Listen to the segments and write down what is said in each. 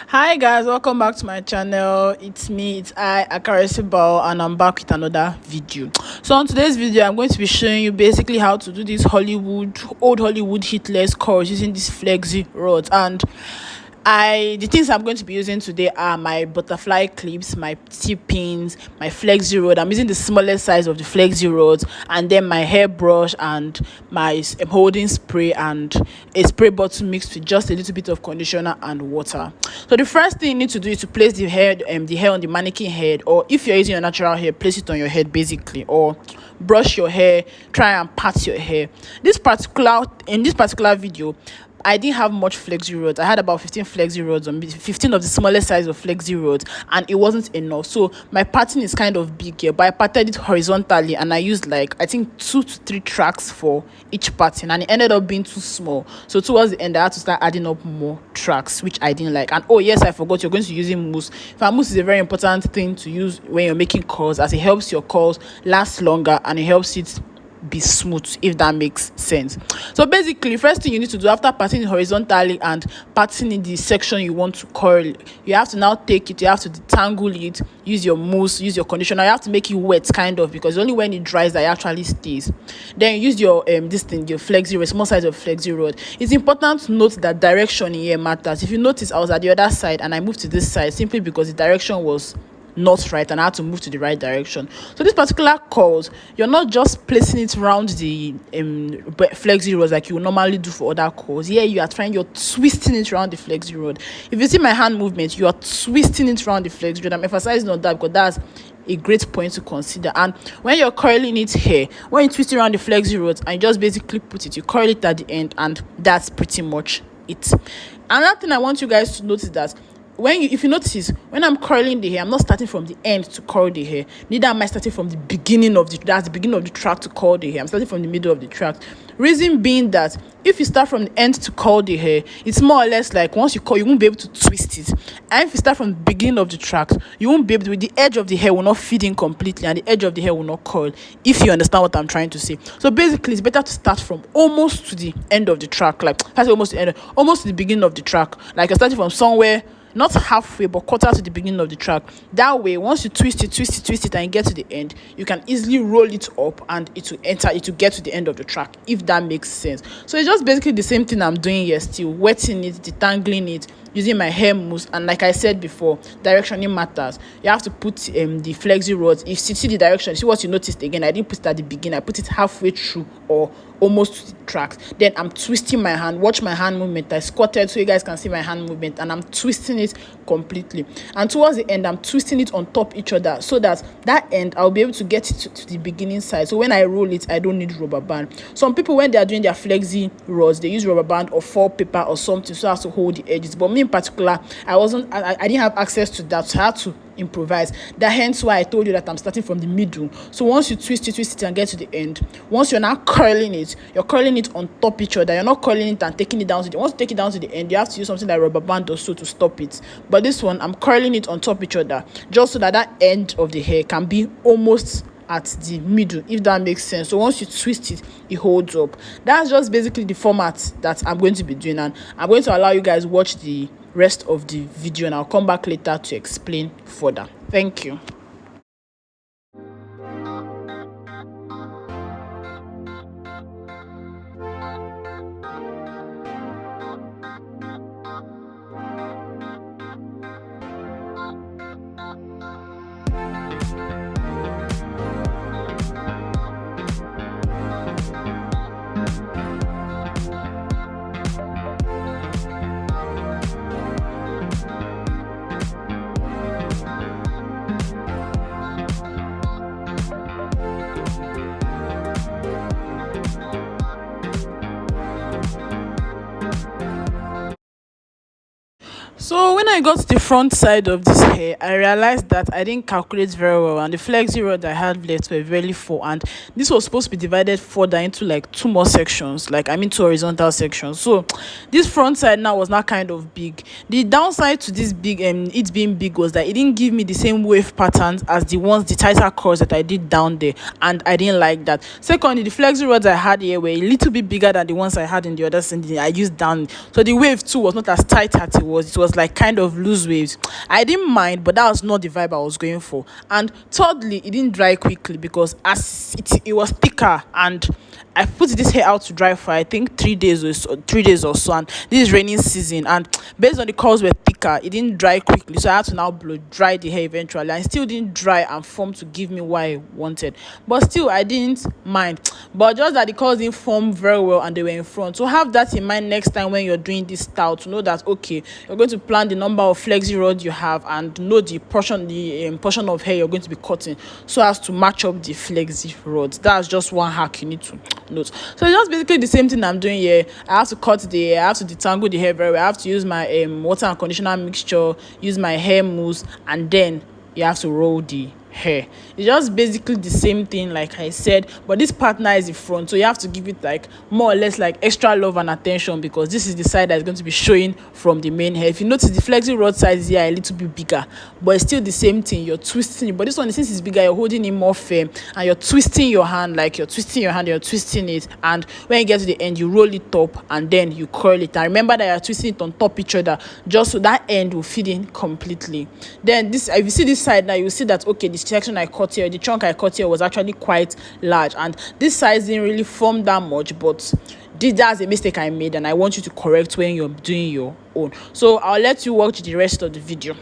Hi guys, welcome back to my channel. It's me, it's Akaresibo, and I'm back with another video. So on today's video, I'm going to be showing you basically how to do this old Hollywood hitless chorus using this Flexi rods. And the things I'm going to be using today are my butterfly clips, my T-pins, my Flexi rod. I'm using the smallest size of the Flexi rods, and then my hairbrush and my holding spray and a spray bottle mixed with just a little bit of conditioner and water. So the first thing you need to do is to place the hair on the mannequin head, or if you're using your natural hair, place it on your head basically, or brush your hair, try and pat your hair. In this particular video, I didn't have much Flexi rods. I had about 15 Flexi rods, 15 of the smallest size of Flexi rods, and it wasn't enough. So my pattern is kind of big here, but I parted it horizontally, and I used I think 2 to 3 tracks for each pattern, and it ended up being too small. So towards the end, I had to start adding up more tracks, which I didn't like. And oh yes, I forgot, you're going to be using mousse. Mousse is a very important thing to use when you're making curls, as it helps your curls last longer and it helps it be smooth, if that makes sense. So basically, first thing you need to do after patting it horizontally and patting in the section you want to curl, you have to now take it, you have to detangle it, use your mousse, use your conditioner. You have to make it wet kind of, because only when it dries that it actually stays. Then use your your Flexi rod, small size of Flexi rod. It's important to note that direction in here matters. If you notice, I was at the other side and I moved to this side simply because the direction was not right and I had to move to the right direction. So this particular curls, you're not just placing it around the Flexi rods like you would normally do for other curls. Here you're twisting it around the Flexi rod. If you see my hand movement, you are twisting it around the Flexi rod. I'm emphasizing on that because that's a great point to consider. And when you're curling it here, when you twist it around the Flexi rods and you just basically put it, you curl it at the end, and that's pretty much it. Another thing I want you guys to notice that if you notice, when I'm curling the hair, I'm not starting from the end to curl the hair. Neither am I starting from the beginning of the track to curl the hair. I'm starting from the middle of the track. Reason being that if you start from the end to curl the hair, it's more or less like once you curl, you won't be able to twist it. And if you start from the beginning of the track, you won't be able to, the edge of the hair will not feed in completely and the edge of the hair will not curl, if you understand what I'm trying to say. So basically, it's better to start from almost to the end of the track, almost to the beginning of the track. Like you're starting from somewhere, not halfway but quarter to the beginning of the track. That way, once you twist it and you get to the end, you can easily roll it up and it will get to the end of the track, if that makes sense. So it's just basically the same thing I'm doing here, still wetting it, detangling it, using my hair mousse. And like I said before, direction matters. You have to put the Flexi rods. If you see the direction, see what you noticed again, I didn't put it at the beginning, I put it halfway through or almost to the tracks. Then I'm twisting my hand. Watch my hand movement. I squatted so you guys can see my hand movement, and I'm twisting it completely. And towards the end, I'm twisting it on top each other, so that end I'll be able to get it to the beginning side. So when I roll it, I don't need rubber band. Some people, when they are doing their Flexi rods, they use rubber band or foil paper or something so as to hold the edges. But me in particular, I didn't have access to that, so I had to improvise. That hence why I told you that I'm starting from the middle. So once you twist it and get to the end, once you're now curling it, you're curling it on top each other. You're not curling it and taking it down to the once you take it down to the end, you have to use something like rubber band or so to stop it. But this one, I'm curling it on top each other, just so that end of the hair can be almost at the middle, if that makes sense. So once you twist it, it holds up. That's just basically the format that I'm going to be doing, and I'm going to allow you guys watch the rest of the video, and I'll come back later to explain further. Thank you. So when I got to the front side of this hair, I realized that I didn't calculate very well, and the Flexi rod I had left were very full, and this was supposed to be divided further into 2 more sections, 2 horizontal sections. So this front side now was not kind of big. The downside to this big it being big was that it didn't give me the same wave patterns as the tighter curls that I did down there, and I didn't like that. Secondly, the Flexi rods I had here were a little bit bigger than the ones I had in the other side I used down, so the wave too was not as tight as it was like kind of loose waves. I didn't mind, but that was not the vibe I was going for. And thirdly, it didn't dry quickly because as it was thicker, and I put this hair out to dry for I think 3 days or so, 3 days or so, and this is raining season, and based on the curls were thicker, it didn't dry quickly, so I had to now blow dry the hair eventually, and it still didn't dry and form to give me what I wanted. But still, I didn't mind, but just that the curls didn't form very well and they were in front. So have that in mind next time when you're doing this style, to know that okay, you're going to plan the number of flexi rods you have and know the portion of hair you're going to be cutting so as to match up the flexi rods. That's just one hack you need to note. So it's just basically the same thing I'm doing here. I have to cut the hair, I have to detangle the hair very well, I have to use my water and conditioner mixture, use my hair mousse, and then you have to roll the hair. It's just basically the same thing like I said, but this partner is the front, so you have to give it like more or less like extra love and attention, because this is the side that's going to be showing from the main hair. If you notice, the flexi rod size here a little bit bigger, but it's still the same thing. You're twisting it, but this one, since it's bigger, you're holding it more firm and you're twisting your hand, like you're twisting your hand, you're twisting it, and when you get to the end, you roll it up and then you curl it. And remember that you're twisting it on top each other, just so that end will fit in completely. Then this, if you see this side now, you see that okay, this section I cut here, the chunk I cut here was actually quite large, and this size didn't really form that much, but that's a mistake I made, and I want you to correct when you're doing your own. So I'll let you watch the rest of the video.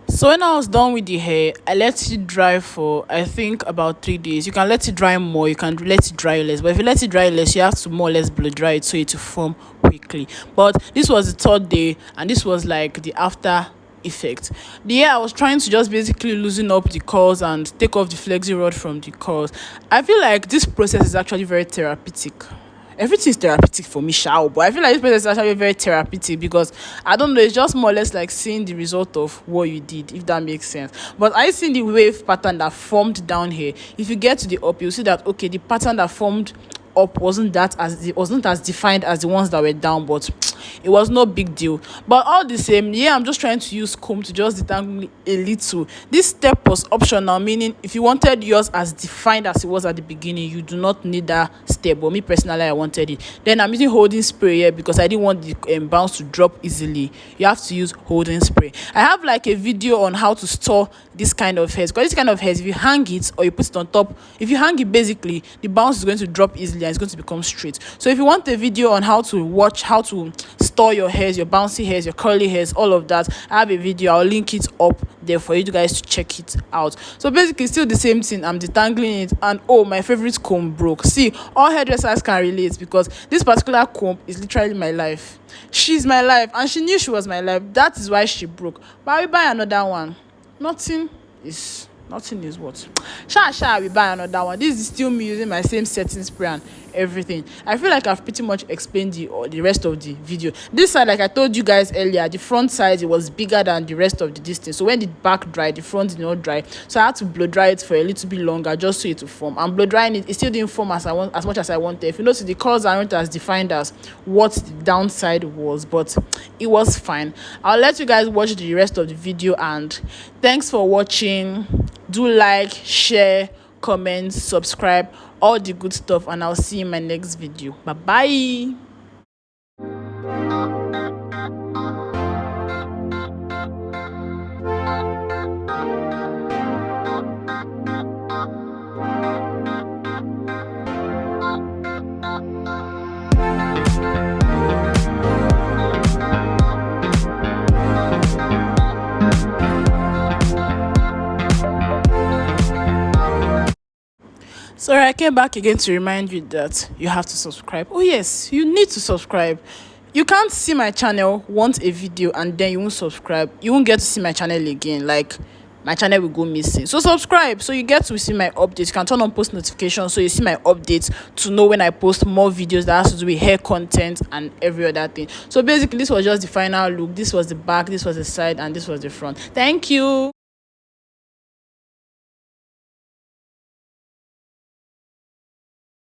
So when I was done with the hair, I let it dry for I think about 3 days. You can let it dry more, you can let it dry less, but if you let it dry less, you have to more or less blow dry it so it will form quickly. But this was the 3rd day, and this was like the after effect. I was trying to just basically loosen up the curls and take off the flexi rod from the curls. I feel like this process is actually very therapeutic. Everything is therapeutic for me, but I feel like this process is actually very therapeutic, because I don't know, it's just more or less like seeing the result of what you did, if that makes sense. But I seen the wave pattern that formed down here. If you get to the up, you'll see that okay, the pattern that formed up wasn't as defined as the ones that were down, but it was no big deal. But all the same, I'm just trying to use comb to just detangle a little. This step was optional, meaning if you wanted yours as defined as it was at the beginning, you do not need that step. But me personally, I wanted it. Then I'm using holding spray here because I didn't want the bounce to drop easily. You have to use holding spray. I have like a video on how to store this kind of hairs, because this kind of hairs, if you hang it or you put it on top, if you hang it, basically the bounce is going to drop easily and it's going to become straight. So if you want a video on how to store your hairs, your bouncy hairs, your curly hairs, all of that, I have a video. I'll link it up there for you guys to check it out. So basically still the same thing. I'm detangling it, and oh, my favorite comb broke. See, all hairdressers can relate, because this particular comb is literally my life. She's my life, and she knew she was my life. That is why she broke. But I will buy another one. Nothing is what. We buy another one. This is still me using my same setting spray and everything. I feel like I've pretty much explained the rest of the video. This side, like I told you guys earlier, the front side, it was bigger than the rest of the distance. So when the back dried, the front did not dry, so I had to blow dry it for a little bit longer just so it to form. And blow drying it still didn't form as much as I wanted. If you notice, the colors aren't as defined as what the downside was, but it was fine. I'll let you guys watch the rest of the video, and thanks for watching. Do like, share, comment, subscribe, all the good stuff, and I'll see you in my next video. Bye bye. Sorry, I came back again to remind you that you have to subscribe. Oh yes, you need to subscribe. You can't see my channel, want a video, and then you won't subscribe. You won't get to see my channel again. Like, my channel will go missing. So subscribe so you get to see my updates. You can turn on post notifications so you see my updates to know when I post more videos that has to do with hair content and every other thing. So basically, this was just the final look. This was the back, this was the side, and this was the front. Thank you.